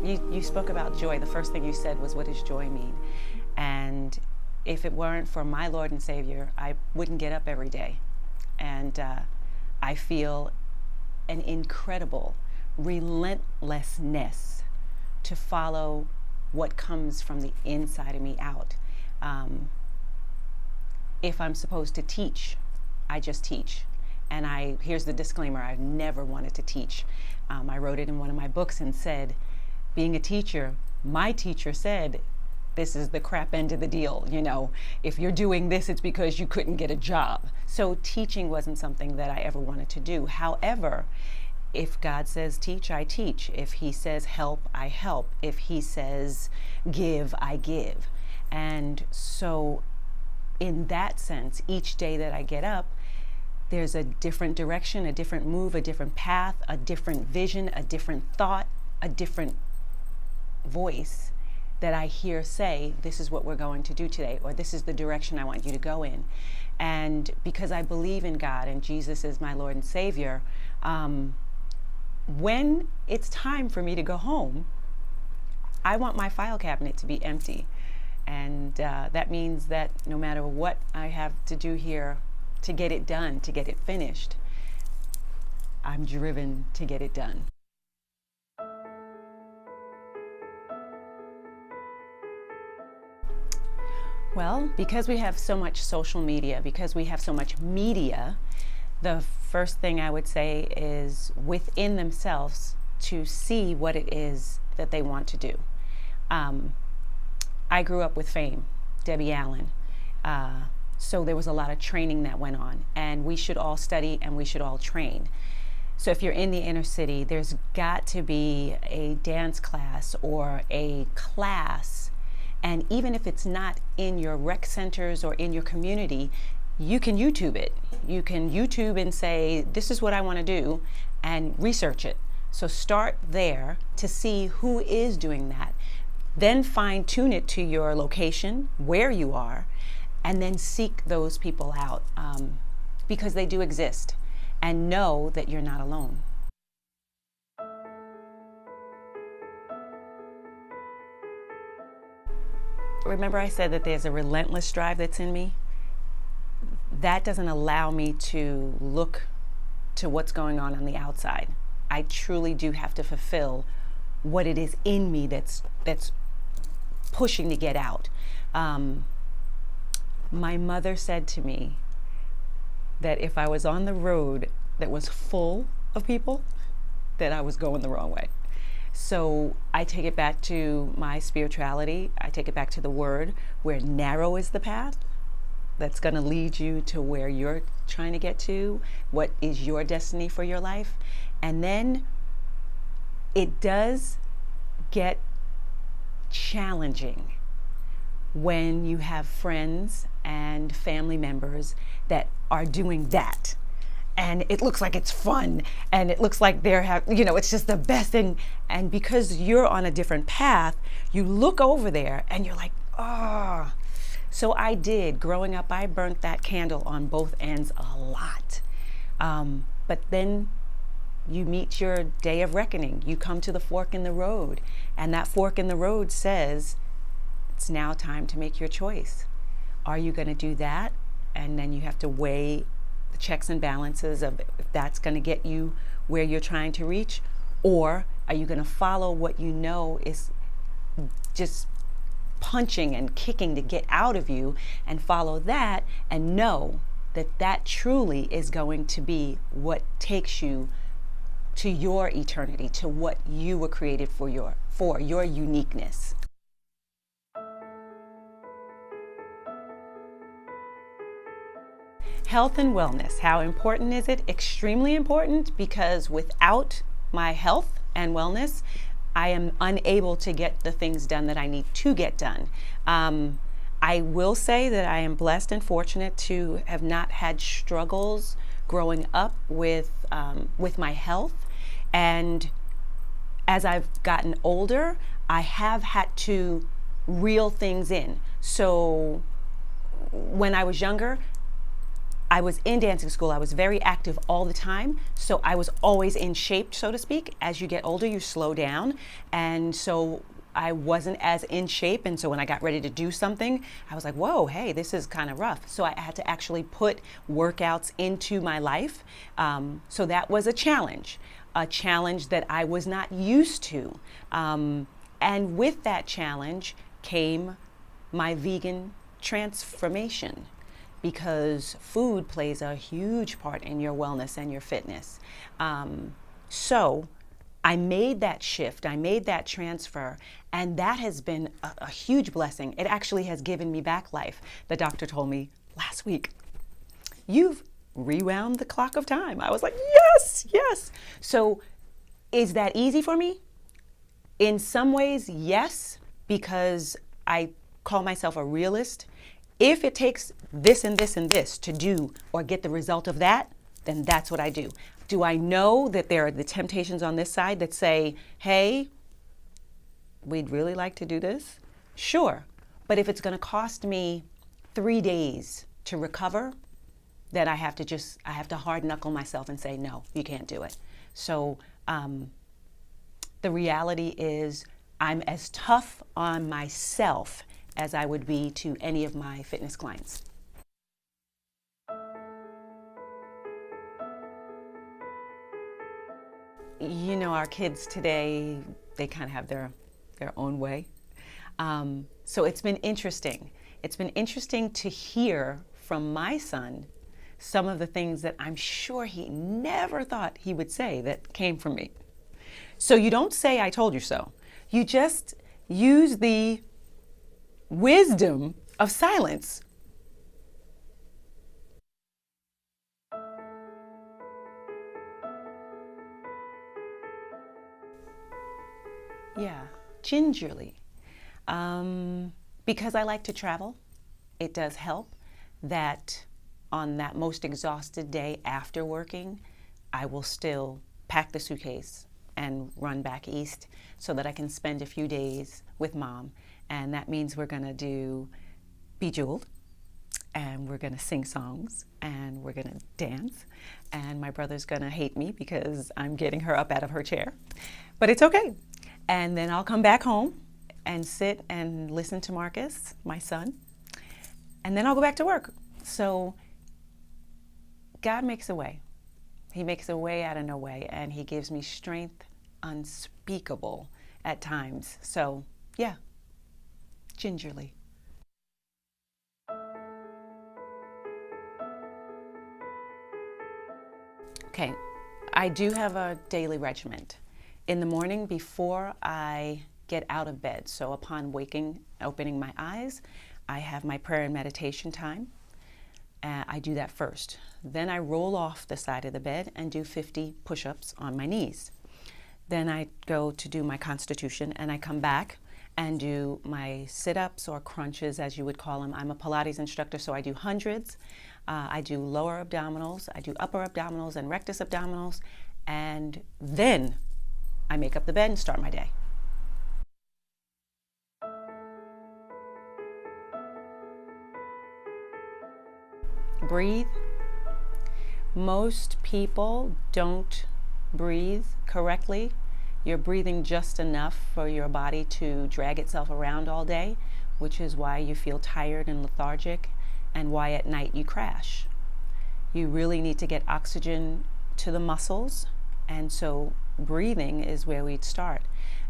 You spoke about joy. The first thing you said was, what does joy mean? And if it weren't for my Lord and Savior, I wouldn't get up every day. And I feel an incredible relentlessness to follow what comes from the inside of me out. If I'm supposed to teach, I just teach. And here's the disclaimer, I've never wanted to teach. I wrote it in one of my books and said, being a teacher, my teacher said, this is the crap end of the deal. You know, if you're doing this, it's because you couldn't get a job. So teaching wasn't something that I ever wanted to do. However, if God says teach, I teach. If he says help, I help. If he says give, I give. And so in that sense, each day that I get up, there's a different direction, a different move, a different path, a different vision, a different thought, a different voice that I hear say, this is what we're going to do today, or this is the direction I want you to go in. And because I believe in God and Jesus is my Lord and Savior, when it's time for me to go home, I want my file cabinet to be empty. And that means that no matter what I have to do here to get it done, to get it finished, I'm driven to get it done. Well, because we have so much social media, because we have so much media, the first thing I would say is within themselves to see what it is that they want to do. I grew up with fame, Debbie Allen. So there was a lot of training that went on, and we should all study and we should all train. So if you're in the inner city, there's got to be a dance class or a class. And even if it's not in your rec centers or in your community, you can YouTube it. You can YouTube and say, this is what I want to do, and research it. So start there to see who is doing that. Then fine tune it to your location, where you are, and then seek those people out because they do exist, and know that you're not alone. Remember I said that there's a relentless drive that's in me? That doesn't allow me to look to what's going on the outside. I truly do have to fulfill what it is in me that's pushing to get out. My mother said to me that if I was on the road that was full of people, that I was going the wrong way. So I take it back to my spirituality. I take it back to the word, where narrow is the path that's going to lead you to where you're trying to get to, what is your destiny for your life. And then it does get challenging when you have friends and family members that are doing that. And it looks like it's fun, and it looks like it's just the best. And because you're on a different path, you look over there and you're like, oh. So I did. Growing up, I burnt that candle on both ends a lot. But then you meet your day of reckoning. You come to the fork in the road, and that fork in the road says, it's now time to make your choice. Are you going to do that? And then you have to weigh the checks and balances of if that's going to get you where you're trying to reach, or are you going to follow what you know is just punching and kicking to get out of you, and follow that and know that that truly is going to be what takes you to your eternity, to what you were created for, your uniqueness. Health and wellness, how important is it? Extremely important, because without my health and wellness, I am unable to get the things done that I need to get done. I will say that I am blessed and fortunate to have not had struggles growing up with my health. And as I've gotten older, I have had to reel things in. So when I was younger, I was in dancing school. I was very active all the time. So I was always in shape, so to speak. As you get older, you slow down. And so I wasn't as in shape. And so when I got ready to do something, I was like, whoa, hey, this is kind of rough. So I had to actually put workouts into my life. So that was a challenge that I was not used to. And with that challenge came my vegan transformation, because food plays a huge part in your wellness and your fitness. So I made that shift, I made that transfer, and that has been a huge blessing. It actually has given me back life. The doctor told me last week, you've rewound the clock of time. I was like, yes, yes. So is that easy for me? In some ways, yes, because I call myself a realist. If it takes this and this and this to do or get the result of that, then that's what I do. Do I know that there are the temptations on this side that say, hey, we'd really like to do this? Sure. But if it's going to cost me 3 days to recover, then I have to hard knuckle myself and say, no, you can't do it. So the reality is I'm as tough on myself as I would be to any of my fitness clients. You know, our kids today, they kind of have their own way. So it's been interesting. It's been interesting to hear from my son some of the things that I'm sure he never thought he would say that came from me. So you don't say, I told you so. You just use the wisdom of silence. Yeah, gingerly. Because I like to travel, it does help that on that most exhausted day after working, I will still pack the suitcase and run back east so that I can spend a few days with mom. And that means we're gonna do Bejeweled, and we're gonna sing songs, and we're gonna dance, and my brother's gonna hate me because I'm getting her up out of her chair, but it's okay. And then I'll come back home and sit and listen to Marcus, my son, and then I'll go back to work. So God makes a way. He makes a way out of no way, and he gives me strength unspeakable at times. So yeah, gingerly. Okay, I do have a daily regimen. In the morning before I get out of bed, so upon waking, opening my eyes, I have my prayer and meditation time. I do that first. Then I roll off the side of the bed and do 50 push-ups on my knees. Then I go to do my constitution, and I come back and do my sit-ups or crunches, as you would call them. I'm a Pilates instructor, so I do hundreds. I do lower abdominals, I do upper abdominals and rectus abdominals, and then I make up the bed and start my day. Breathe. Most people don't breathe correctly. You're breathing just enough for your body to drag itself around all day, which is why you feel tired and lethargic, and why at night you crash. You really need to get oxygen to the muscles, and so breathing is where we'd start.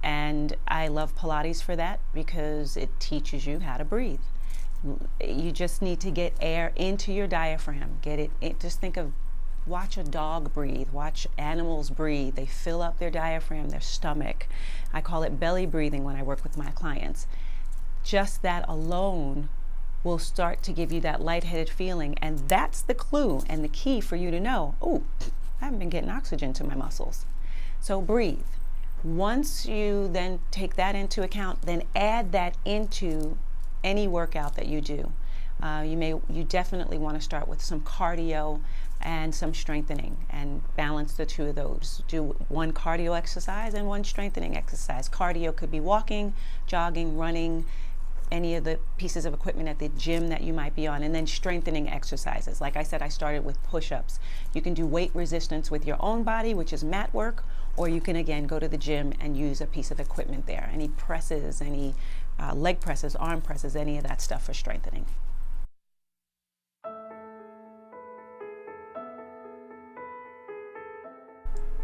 And I love Pilates for that because it teaches you how to breathe. You just need to get air into your diaphragm. Just think of, watch a dog breathe, watch animals breathe. They fill up their diaphragm, their stomach. I call it belly breathing when I work with my clients. Just that alone will start to give you that lightheaded feeling, and that's the clue and the key for you to know, oh, I haven't been getting oxygen to my muscles. So breathe. Once you then take that into account, then add that into any workout that you do. You definitely want to start with some cardio and some strengthening, and balance the two of those. Do one cardio exercise and one strengthening exercise. Cardio could be walking, jogging, running, any of the pieces of equipment at the gym that you might be on, and then strengthening exercises. Like I said, I started with push-ups. You can do weight resistance with your own body, which is mat work, or you can again go to the gym and use a piece of equipment there. Any presses, any leg presses, arm presses, any of that stuff for strengthening.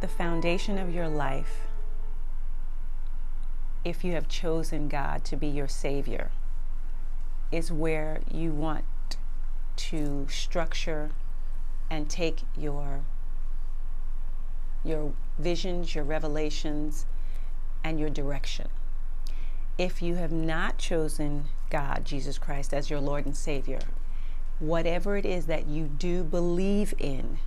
The foundation of your life, if you have chosen God to be your Savior, is where you want to structure and take your visions, your revelations, and your direction. If you have not chosen God, Jesus Christ, as your Lord and Savior, whatever it is that you do believe in,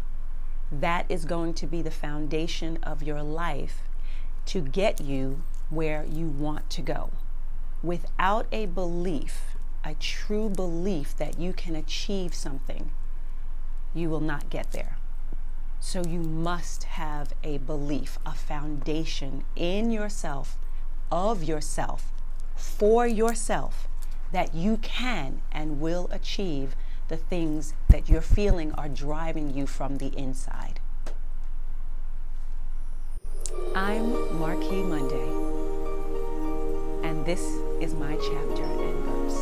that is going to be the foundation of your life to get you where you want to go. Without a belief, a true belief that you can achieve something, you will not get there. So you must have a belief, a foundation in yourself, of yourself, for yourself, that you can and will achieve the things that you're feeling are driving you from the inside. I'm MarQue Munday, and this is my chapter and verse.